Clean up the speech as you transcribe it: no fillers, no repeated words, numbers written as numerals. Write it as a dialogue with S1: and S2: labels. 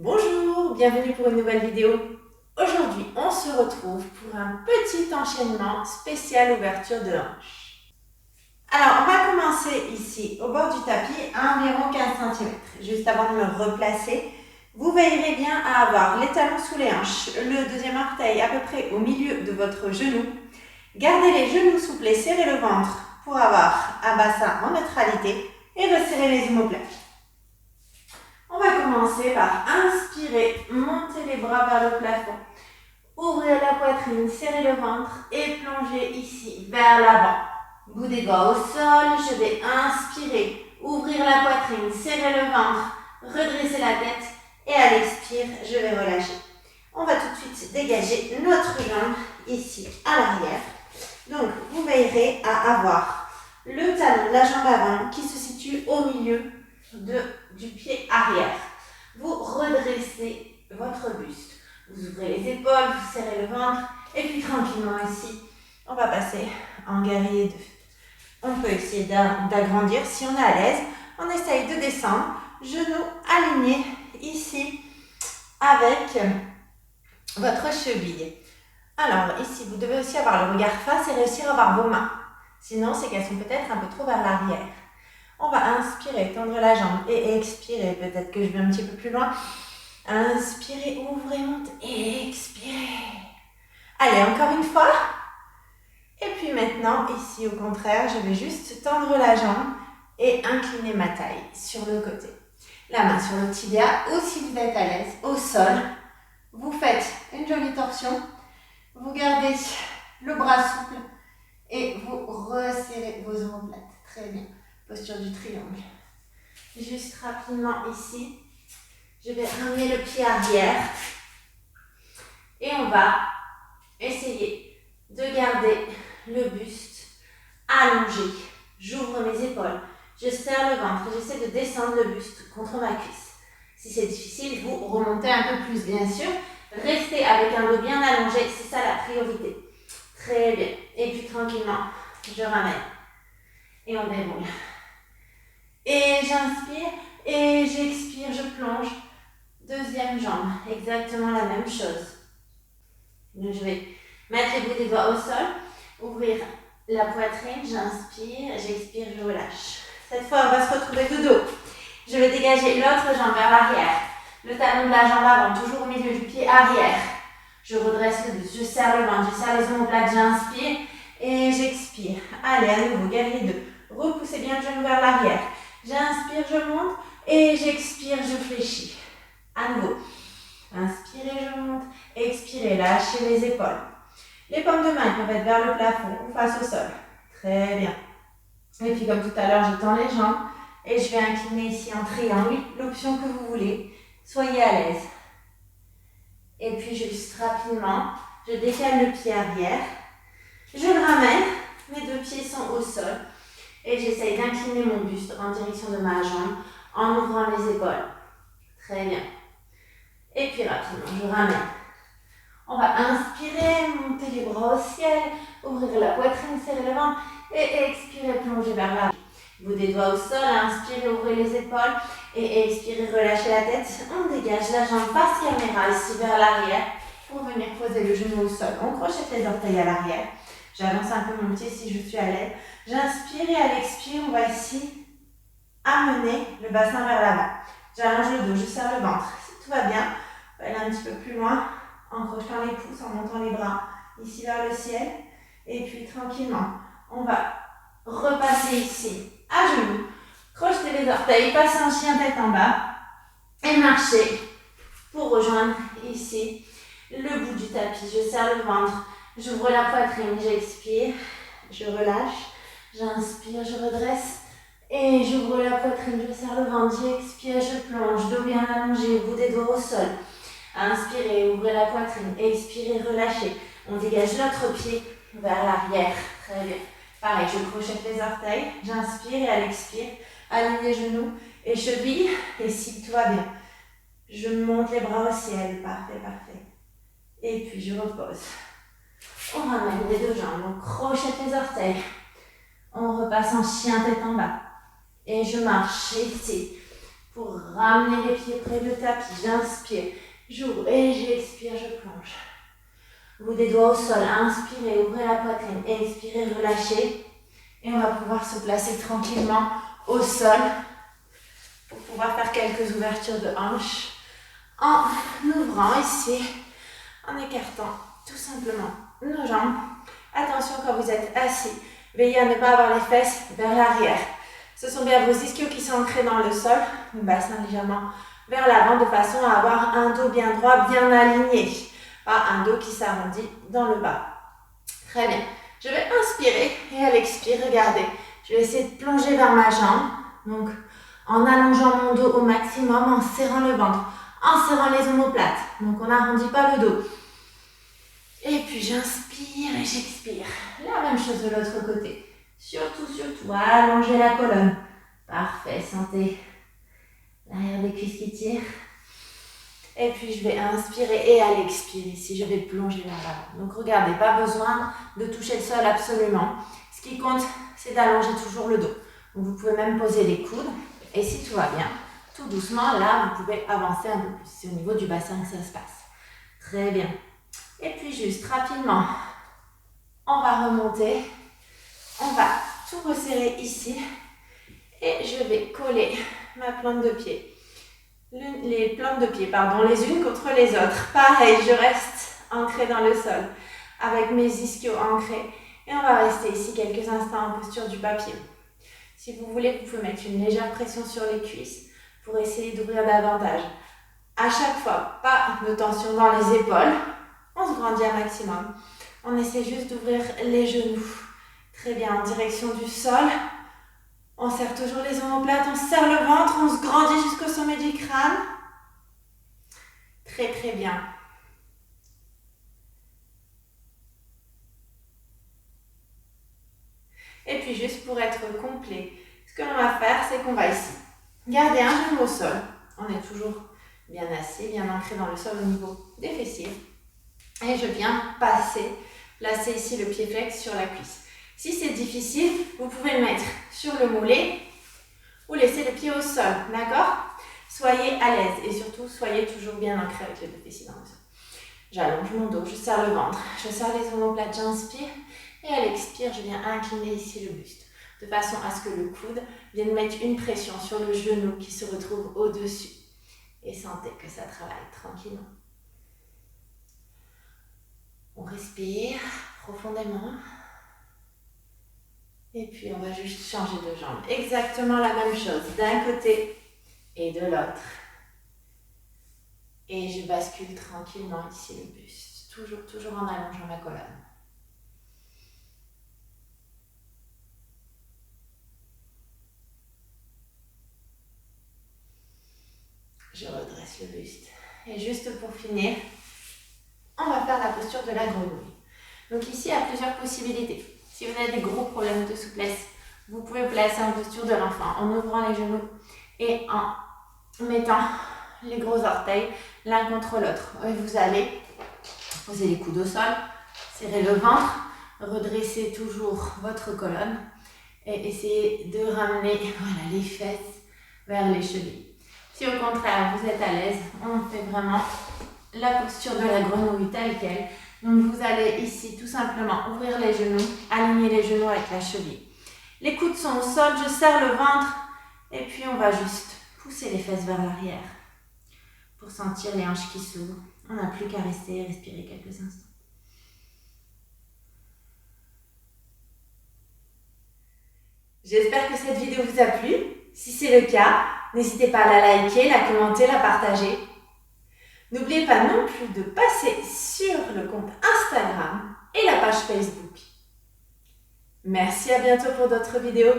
S1: Bonjour, bienvenue pour une nouvelle vidéo. Aujourd'hui, on se retrouve pour un petit enchaînement spécial ouverture de hanche. Alors, on va commencer ici au bord du tapis à environ 15 cm. Juste avant de me replacer, vous veillerez bien à avoir les talons sous les hanches, le deuxième orteil à peu près au milieu de votre genou. Gardez les genoux souples et serrez le ventre pour avoir un bassin en neutralité et resserrez les omoplates. On va commencer par inspirer, monter les bras vers le plafond, ouvrir la poitrine, serrer le ventre et plonger ici vers l'avant. Bout des doigts au sol, je vais inspirer, ouvrir la poitrine, serrer le ventre, redresser la tête et à l'expire, je vais relâcher. On va tout de suite dégager notre jambe ici à l'arrière. Donc, vous veillerez à avoir le talon de la jambe avant qui se situe au milieu du pied arrière. Vous redressez votre buste. Vous ouvrez les épaules, vous serrez le ventre et puis tranquillement ici, on va passer en guerrier 2. On peut essayer d'agrandir si on est à l'aise. On essaye de descendre, genoux alignés ici avec votre cheville. Alors ici, vous devez aussi avoir le regard face et réussir à avoir vos mains. Sinon, c'est qu'elles sont peut-être un peu trop vers l'arrière. On va inspirer, tendre la jambe et expirer. Peut-être que je vais un petit peu plus loin. Inspirez, ouvrez, montez et expirez. Allez, encore une fois. Et puis maintenant, ici au contraire, je vais juste tendre la jambe et incliner ma taille sur le côté. La main sur le tibia ou si vous êtes à l'aise, au sol. Vous faites une jolie torsion. Vous gardez le bras souple et vous resserrez vos omoplates. Très bien. Posture du triangle. Juste rapidement ici, je vais ramener le pied arrière et on va essayer de garder le buste allongé. J'ouvre mes épaules, je serre le ventre, j'essaie de descendre le buste contre ma cuisse. Si c'est difficile, vous remontez un peu plus bien sûr. Restez avec un dos bien allongé, c'est ça la priorité. Très bien. Et puis tranquillement, je ramène et on déroule. Et j'inspire et j'expire, je plonge. Deuxième jambe, exactement la même chose. Donc je vais mettre les bouts des doigts au sol, ouvrir la poitrine, j'inspire, j'expire, je relâche. Cette fois, on va se retrouver de dos. Je vais dégager l'autre jambe vers l'arrière. Le talon de la jambe avant, toujours au milieu du pied arrière. Je redresse le buste, je serre le ventre, je serre les omoplates, j'inspire et j'expire. Allez, à nouveau, guerrier 2. Repoussez bien le genou vers l'arrière. J'inspire, je monte et j'expire, je fléchis. À nouveau. Inspirez, je monte. Expirez, lâchez les épaules. Les paumes de main peuvent être vers le plafond ou face au sol. Très bien. Et puis comme tout à l'heure, je tends les jambes et je vais incliner ici en triangle, l'option que vous voulez. Soyez à l'aise. Et puis juste rapidement, je décale le pied arrière. Je le ramène, mes deux pieds sont au sol. Et j'essaye d'incliner mon buste en direction de ma jambe en ouvrant les épaules. Très bien. Et puis rapidement, je ramène. On va inspirer, monter les bras au ciel, ouvrir la poitrine, serrer le ventre et expirer, plonger vers l'arrière. Bout des doigts au sol, inspirez, ouvrez les épaules et expirez, relâchez la tête. On dégage la jambe face caméra ici vers l'arrière pour venir poser le genou au sol. On crochette les orteils à l'arrière. J'avance un peu mon pied si je suis à l'aise. J'inspire et à l'expire, on va ici amener le bassin vers l'avant. J'allonge le dos, je serre le ventre. Si tout va bien, on va aller un petit peu plus loin en crochetant les pouces, en montant les bras ici vers le ciel. Et puis tranquillement, on va repasser ici à genoux. Crocheter les orteils, passer en chien tête en bas et marcher pour rejoindre ici le bout du tapis. Je serre le ventre, j'ouvre la poitrine, j'expire, je relâche, j'inspire, je redresse et j'ouvre la poitrine, je serre le ventre, j'expire, je plonge, dos bien allongé, bout des doigts au sol. Inspirez, ouvrez la poitrine, expirez, relâchez. On dégage l'autre pied vers l'arrière. Très bien. Pareil, je crochette les orteils, j'inspire et à l'expire, aligne les genoux et chevilles. Et si tout va bien, je monte les bras au ciel. Parfait, parfait. Et puis je repose. On ramène les deux jambes, on crochette les orteils. On repasse en chien tête en bas. Et je marche ici. pour ramener les pieds près du tapis. J'inspire, j'ouvre et j'expire, je plonge. Bout des doigts au sol, inspirez, ouvrez la poitrine, expirez, relâchez. Et on va pouvoir se placer tranquillement au sol pour pouvoir faire quelques ouvertures de hanches en ouvrant ici, en écartant tout simplement nos jambes. Attention quand vous êtes assis, veillez à ne pas avoir les fesses vers l'arrière. Ce sont bien vos ischios qui sont ancrés dans le sol, le bassin légèrement vers l'avant de façon à avoir un dos bien droit, bien aligné. Pas un dos qui s'arrondit dans le bas. Très bien. Je vais inspirer et à l'expire, regardez. Je vais essayer de plonger vers ma jambe. Donc, en allongeant mon dos au maximum, en serrant le ventre, en serrant les omoplates. Donc, on n'arrondit pas le dos. Et puis, j'inspire et j'expire. La même chose de l'autre côté. Surtout, allongez la colonne. Parfait, sentez l'arrière des cuisses qui tirent. Et puis, je vais inspirer et à l'expire ici, je vais plonger vers l'avant. Donc, regardez, pas besoin de toucher le sol absolument. Ce qui compte, c'est d'allonger toujours le dos. Donc, vous pouvez même poser les coudes. Et si tout va bien, tout doucement, là, vous pouvez avancer un peu plus. C'est au niveau du bassin que ça se passe. Très bien. Et puis, juste rapidement, on va remonter. On va tout resserrer ici. Et je vais coller ma plante de pied. Les plantes de pied, les unes contre les autres. Pareil, je reste ancrée dans le sol avec mes ischios ancrés. Et on va rester ici quelques instants en posture du papier. Si vous voulez, vous pouvez mettre une légère pression sur les cuisses pour essayer d'ouvrir davantage. À chaque fois, pas de tension dans les épaules. On se grandit un maximum. On essaie juste d'ouvrir les genoux. Très bien, en direction du sol. On serre toujours les omoplates, on serre le ventre, on se grandit jusqu'au sommet du crâne. Très très bien. Et puis juste pour être complet, ce que l'on va faire, c'est qu'on va ici garder un genou au sol. On est toujours bien assis, bien ancré dans le sol au niveau des fessiers. Et je viens placer ici le pied flex sur la cuisse. Si c'est difficile, vous pouvez le mettre sur le mollet ou laisser le pied au sol, d'accord? Soyez à l'aise et surtout, soyez toujours bien ancré avec les deux fessiers dans le sol. J'allonge mon dos, je serre le ventre, je serre les omoplates, j'inspire et à l'expire, je viens incliner ici le buste de façon à ce que le coude vienne mettre une pression sur le genou qui se retrouve au-dessus. Et sentez que ça travaille tranquillement. On respire profondément. Et puis, on va juste changer de jambe. Exactement la même chose d'un côté et de l'autre. Et je bascule tranquillement ici le buste. Toujours en allongeant ma colonne. Je redresse le buste. Et juste pour finir, on va faire la posture de la grenouille. Donc ici, il y a plusieurs possibilités. Si vous avez des gros problèmes de souplesse, vous pouvez vous placer en posture de l'enfant en ouvrant les genoux et en mettant les gros orteils l'un contre l'autre. Et vous allez poser les coudes au sol, serrer le ventre, redresser toujours votre colonne et essayer de ramener les fesses vers les chevilles. Si au contraire vous êtes à l'aise, on fait vraiment la posture de la grenouille telle qu'elle. Donc vous allez ici tout simplement ouvrir les genoux, aligner les genoux avec la cheville. Les coudes sont au sol, je serre le ventre et puis on va juste pousser les fesses vers l'arrière pour sentir les hanches qui s'ouvrent. On n'a plus qu'à rester et respirer quelques instants. J'espère que cette vidéo vous a plu. Si c'est le cas, n'hésitez pas à la liker, la commenter, la partager. N'oubliez pas non plus de passer sur le compte Instagram et la page Facebook. Merci, à bientôt pour d'autres vidéos.